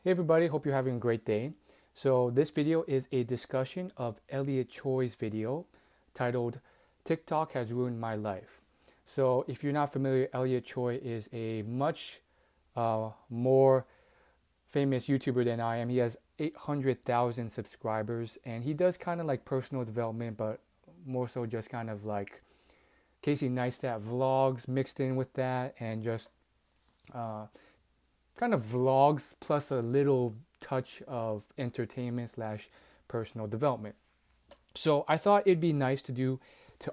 Hey everybody, hope you're having a great day. So this video is a discussion of Elliot Choy's video titled TikTok Has Ruined My Life. So if you're not familiar, Elliot Choy is a much more famous YouTuber than I am. He has 800,000 subscribers and he does kind of like personal development, but more so just kind of like Casey Neistat vlogs mixed in with that and just uh, kind of vlogs plus a little touch of entertainment slash personal development. So I thought it'd be nice to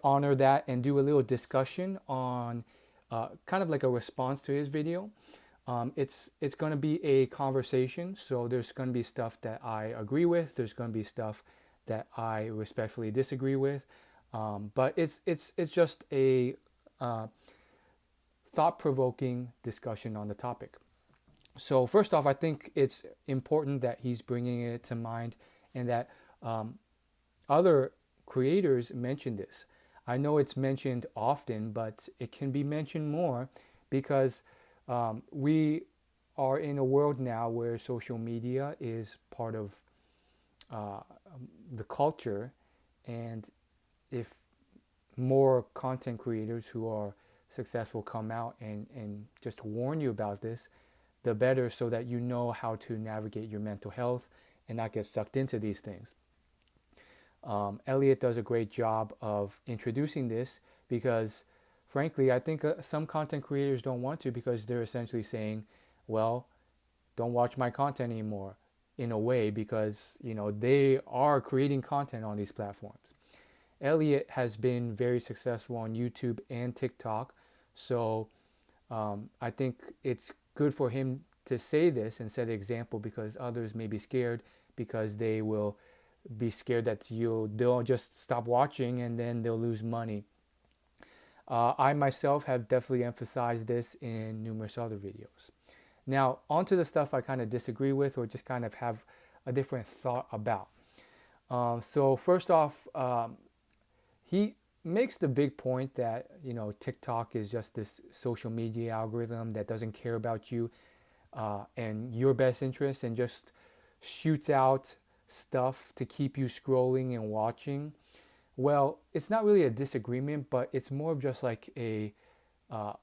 honor that and do a little discussion on kind of like a response to his video. It's going to be a conversation, so there's going to be stuff that I agree with. There's going to be stuff that I respectfully disagree with. But it's just a uh, thought-provoking discussion on the topic. So first off, I think it's important that he's bringing it to mind and that um, other creators mention this. I know it's mentioned often, but it can be mentioned more because we are in a world now where social media is part of uh, the culture, and if more content creators who are successful come out and just warn you about this, the better, so that you know how to navigate your mental health and not get sucked into these things. Elliot does a great job of introducing this because, frankly, I think some content creators don't want to because they're essentially saying, well, don't watch my content anymore in a way because, they are creating content on these platforms. Elliot has been very successful on YouTube and TikTok, so I think it's good for him to say this and set an example because others may be scared because they will be scared that they'll just stop watching and then they'll lose money. I myself have definitely emphasized this in numerous other videos. Now, onto the stuff I kind of disagree with or just kind of have a different thought about. So first off, he makes the big point that TikTok is just this social media algorithm that doesn't care about you and your best interests and just shoots out stuff to keep you scrolling and watching. Well, it's not really a disagreement, but it's more of just like a uh,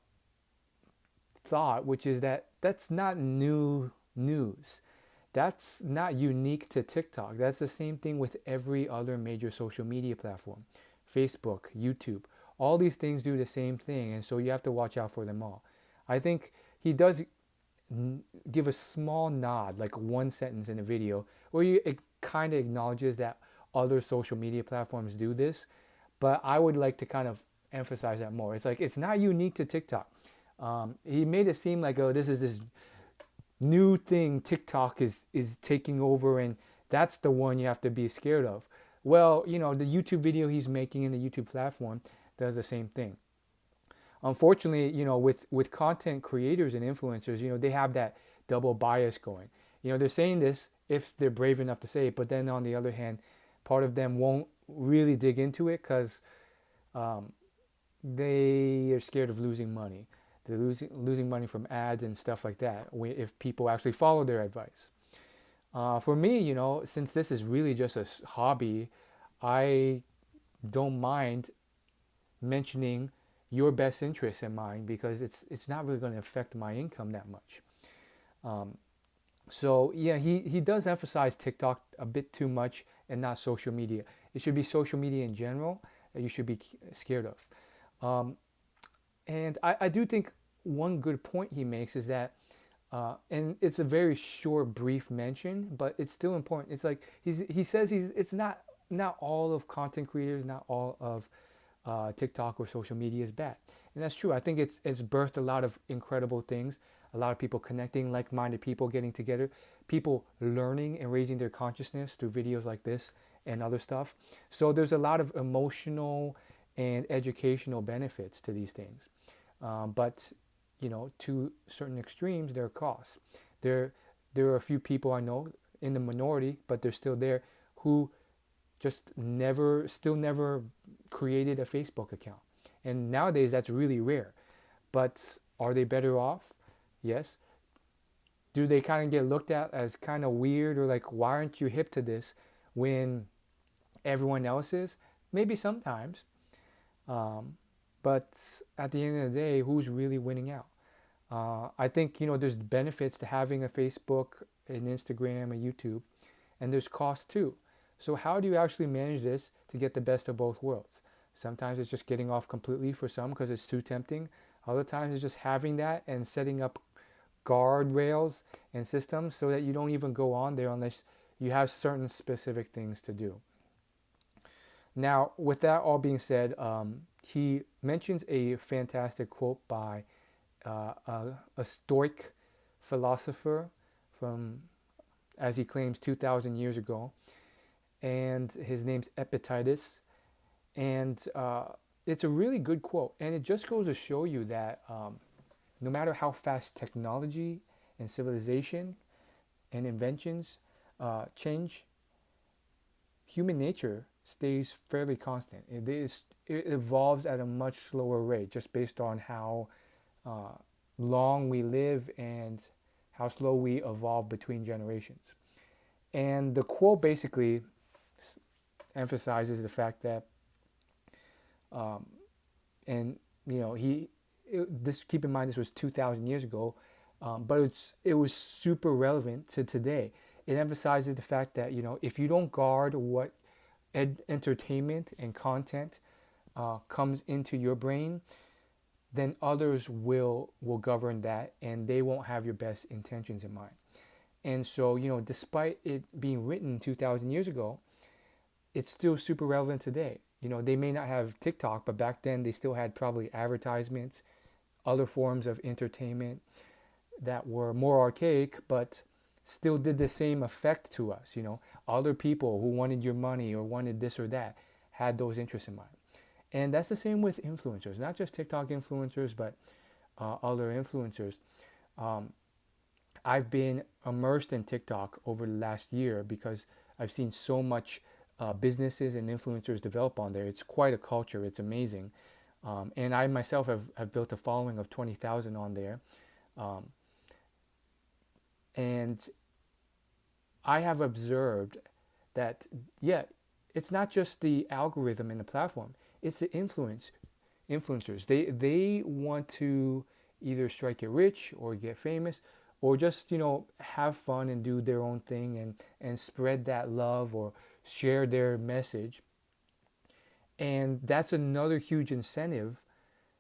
thought, which is that that's not new news. That's not unique to TikTok. That's the same thing with every other major social media platform: Facebook, YouTube. All these things do the same thing, and so you have to watch out for them all. I think he does give a small nod, like one sentence in the video, where it kind of acknowledges that other social media platforms do this, but I would like to kind of emphasize that more. It's like it's not unique to TikTok. He made it seem like, oh, this is this new thing TikTok is taking over, and that's the one you have to be scared of. Well, the YouTube video he's making in the YouTube platform does the same thing. Unfortunately, with content creators and influencers, they have that double bias going. They're saying this if they're brave enough to say it, but then on the other hand, part of them won't really dig into it because um, they are scared of losing money. They're losing money from ads and stuff like that if people actually follow their advice. For me, since this is really just a hobby, I don't mind mentioning your best interests in mind because it's not really going to affect my income that much. Um, so yeah, he does emphasize TikTok a bit too much and not social media. It should be social media in general that you should be scared of. Um, and I do think one good point he makes is that, and it's a very short, brief mention, but it's still important. It's like he says it's not all of content creators, not all of TikTok or social media is bad. And that's true. I think it's birthed a lot of incredible things, a lot of people connecting, like-minded people getting together, people learning and raising their consciousness through videos like this and other stuff. So there's a lot of emotional and educational benefits to these things. But to certain extremes, there are costs. There, there are a few people I know in the minority, but they're still there, who still never created a Facebook account. And nowadays that's really rare. But are they better off? Yes. do they kind of get looked at as kind of weird, or like, why aren't you hip to this when everyone else is? Maybe sometimes. Um, but at the end of the day, who's really winning out? I think, there's benefits to having a Facebook, an Instagram, a YouTube, and there's cost too. So how do you actually manage this to get the best of both worlds? Sometimes it's just getting off completely for some because it's too tempting. Other times it's just having that and setting up guardrails and systems so that you don't even go on there unless you have certain specific things to do. Now, with that all being said, he mentions a fantastic quote by a Stoic philosopher from, as he claims, 2,000 years ago, and his name's Epictetus, and it's a really good quote, and it just goes to show you that no matter how fast technology and civilization and inventions change, human nature stays fairly constant. It evolves at a much slower rate, just based on how uh, long we live and how slow we evolve between generations. And the quote basically emphasizes the fact that, um, and he, this, keep in mind this was 2,000 years ago, but it was super relevant to today. It emphasizes the fact that if you don't guard what entertainment and content comes into your brain, then others will govern that, and they won't have your best intentions in mind. And so, despite it being written 2,000 years ago, it's still super relevant today. They may not have TikTok, but back then they still had probably advertisements, other forms of entertainment that were more archaic, but still did the same effect to us. Other people who wanted your money or wanted this or that had those interests in mind. And that's the same with influencers, not just TikTok influencers, but other influencers. Um, I've been immersed in TikTok over the last year because I've seen so much businesses and influencers develop on there. It's quite a culture. It's amazing. And I myself have built a following of 20,000 on there. Um, and I have observed that, yeah, it's not just the algorithm and the platform, it's the influencers. They want to either strike it rich or get famous, or just have fun and do their own thing, and spread that love or share their message. And that's another huge incentive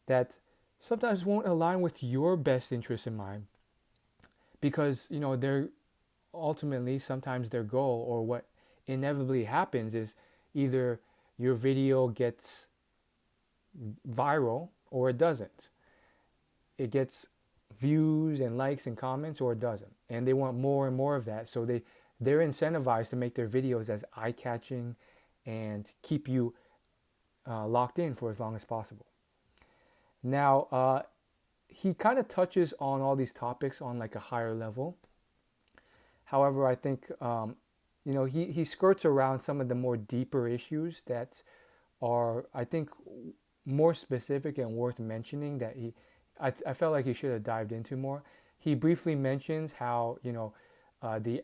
that sometimes won't align with your best interest in mind, because they're ultimately, sometimes their goal, or what inevitably happens, is either your video gets viral or it doesn't. It gets views and likes and comments, or it doesn't. And they want more and more of that. So they're incentivized to make their videos as eye-catching and keep you locked in for as long as possible. Now, he kind of touches on all these topics on like a higher level. However, I think he skirts around some of the more deeper issues that are, I think, more specific and worth mentioning, that I felt like he should have dived into more. He briefly mentions how the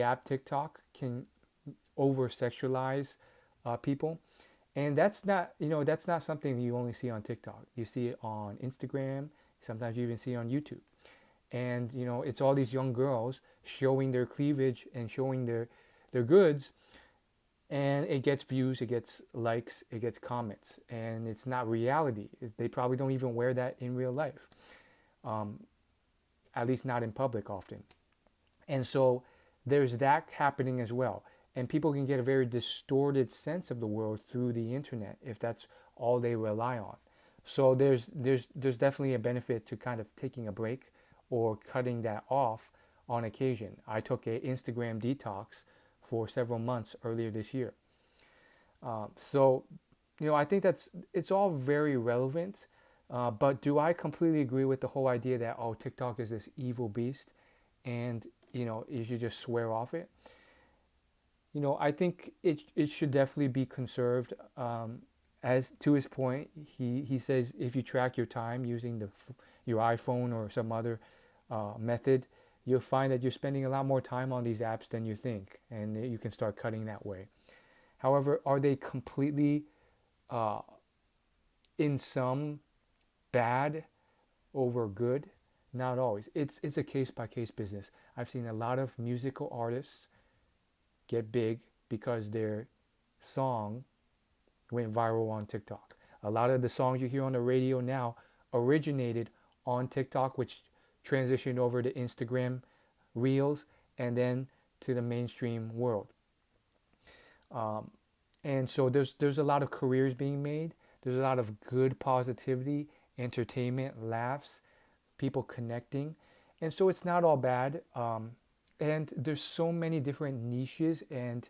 app TikTok can over sexualize people, and that's not something you only see on TikTok. You see it on Instagram. Sometimes you even see it on YouTube. And it's all these young girls showing their cleavage and showing their goods, and it gets views, it gets likes, it gets comments, and it's not reality. They probably don't even wear that in real life, at least not in public often. And so there's that happening as well. And people can get a very distorted sense of the world through the internet if that's all they rely on. So there's definitely a benefit to kind of taking a break or cutting that off on occasion. I took an Instagram detox for several months earlier this year. So, I think it's all very relevant. But do I completely agree with the whole idea that, oh, TikTok is this evil beast, and you should just swear off it? I think it should definitely be conserved. As to his point, he says if you track your time using your iPhone or some other method, you'll find that you're spending a lot more time on these apps than you think, and you can start cutting that way. However, are they completely uh, in some bad over good? Not always. It's a case by case business. I've seen a lot of musical artists get big because their song went viral on TikTok. A lot of the songs you hear on the radio now originated on TikTok, which transitioned over to Instagram Reels and then to the mainstream world. Um, and so there's a lot of careers being made. There's a lot of good positivity, entertainment, laughs, people connecting, and so it's not all bad. And there's so many different niches and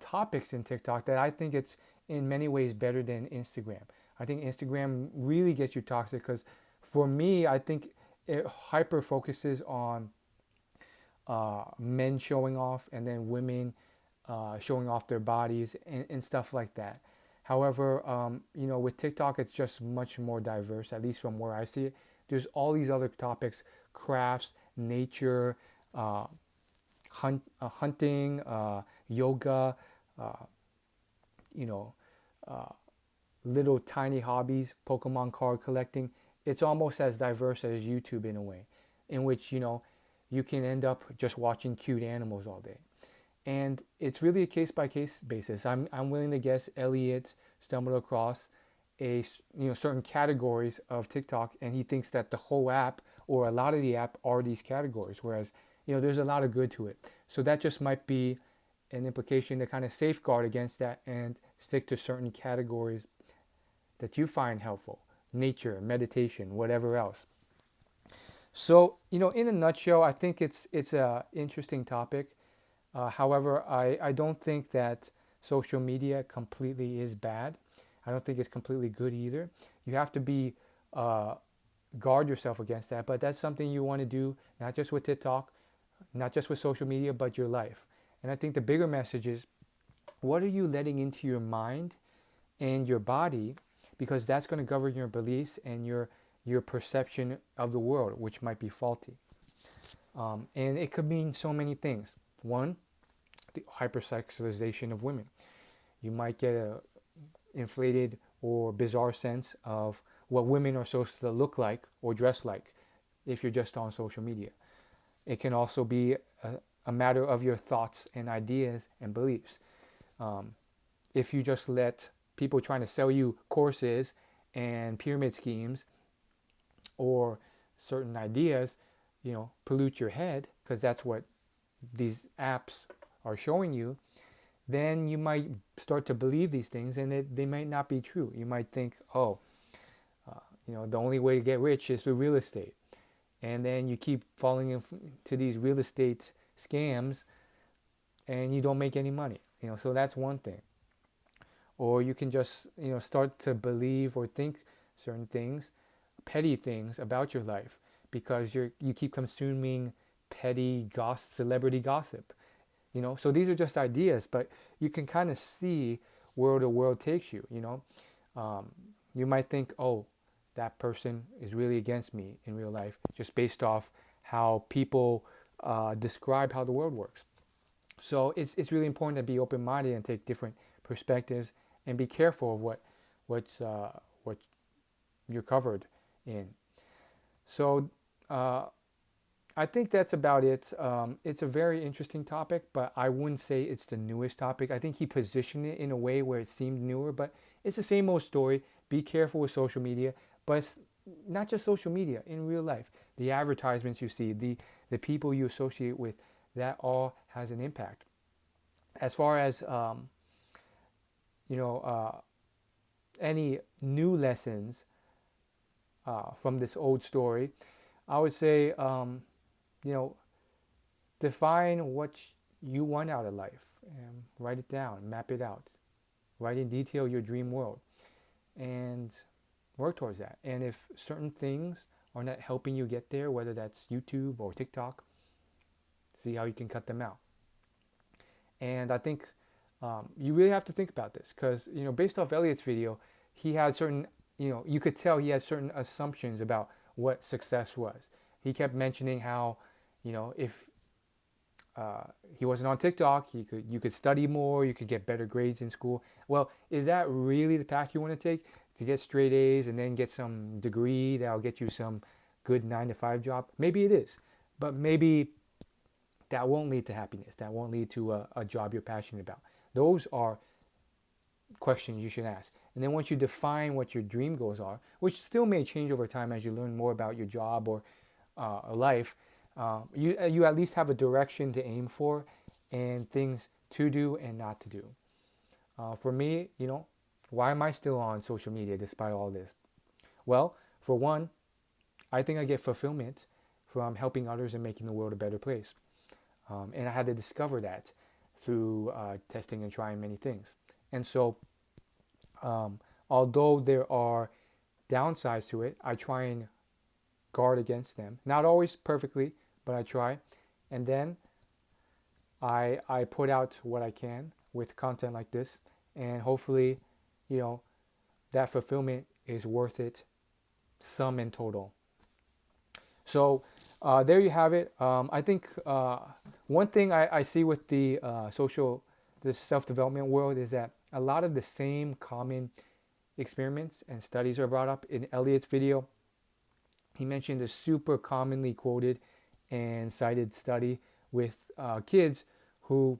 topics in TikTok that I think it's in many ways better than Instagram. I think Instagram really gets you toxic because for me, I think it hyper focuses on men showing off and then women showing off their bodies and stuff like that. However, with TikTok, it's just much more diverse, at least from where I see it. There's all these other topics: crafts, nature, uh, hunting, yoga, uh, you know, uh, little tiny hobbies, Pokemon card collecting. It's almost as diverse as YouTube in a way, in which you can end up just watching cute animals all day. And it's really a case by case basis. I'm willing to guess Elliot stumbled across a certain categories of TikTok, and he thinks that the whole app or a lot of the app are these categories, whereas there's a lot of good to it. So that just might be an implication to kind of safeguard against that and stick to certain categories that you find helpful: nature, meditation, whatever else. So in a nutshell, I think it's a interesting topic. However, I don't think that social media completely is bad. I don't think it's completely good either. You have to be uh, guard yourself against that. But that's something you want to do, not just with TikTok, not just with social media, but your life. And I think the bigger message is, what are you letting into your mind and your body? Because that's going to govern your beliefs and your perception of the world, which might be faulty. And it could mean so many things. One, the hypersexualization of women. You might get a inflated or bizarre sense of what women are supposed to look like or dress like if you're just on social media. It can also be a matter of your thoughts and ideas and beliefs. If you just let people trying to sell you courses and pyramid schemes or certain ideas, pollute your head, because that's what these apps are showing you, then you might start to believe these things, and they might not be true. You might think, the only way to get rich is through real estate. And then you keep falling into these real estate scams and you don't make any money. So that's one thing. Or you can just, start to believe or think certain things, petty things about your life, because you keep consuming petty celebrity gossip. So these are just ideas, but you can kind of see where the world takes you. You might think, oh, that person is really against me in real life, just based off how people describe how the world works. So it's really important to be open-minded and take different perspectives and be careful of what you're covered in. So I think that's about it. It's a very interesting topic, but I wouldn't say it's the newest topic. I think he positioned it in a way where it seemed newer, but it's the same old story. Be careful with social media, but it's not just social media, in real life. The advertisements you see, the people you associate with, that all has an impact. As far as any new lessons from this old story, I would say, define what you want out of life and write it down, map it out, write in detail your dream world, and work towards that. And if certain things are not helping you get there, whether that's YouTube or TikTok, see how you can cut them out. And I think you really have to think about this, because based off Elliot's video, he had certain, you could tell he had certain assumptions about what success was. He kept mentioning how If uh, he wasn't on TikTok, you could study more, you could get better grades in school. Well, is that really the path you want to take, to get straight A's and then get some degree that'll get you some good 9 to 5 job? Maybe it is, but maybe that won't lead to happiness. That won't lead to a job you're passionate about. Those are questions you should ask. And then once you define what your dream goals are, which still may change over time as you learn more about your job or life, you at least have a direction to aim for and things to do and not to do. For me, why am I still on social media despite all this? Well, for one, I think I get fulfillment from helping others and making the world a better place. And I had to discover that through testing and trying many things. And so, um, although there are downsides to it, I try and guard against them. Not always perfectly, but I try. And then I put out what I can with content like this, and hopefully, you know, that fulfillment is worth it, sum in total. So there you have it. I think one thing I see with the the self-development world is that a lot of the same common experiments and studies are brought up in Elliot's video. He mentioned a super commonly quoted and cited study with kids who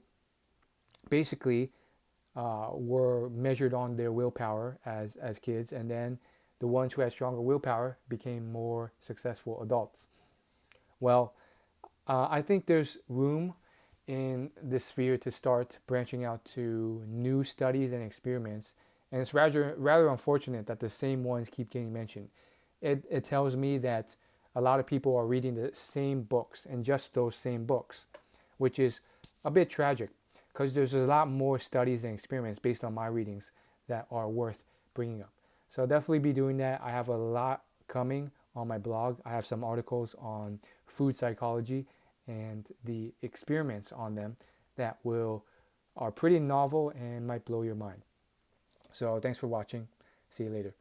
basically were measured on their willpower as kids, and then the ones who had stronger willpower became more successful adults. Well, I think there's room in this sphere to start branching out to new studies and experiments, and it's rather unfortunate that the same ones keep getting mentioned. It tells me that a lot of people are reading the same books and just those same books, which is a bit tragic because there's a lot more studies and experiments based on my readings that are worth bringing up. So I'll definitely be doing that. I have a lot coming on my blog. I have some articles on food psychology and the experiments on them that will are pretty novel and might blow your mind. So thanks for watching. See you later.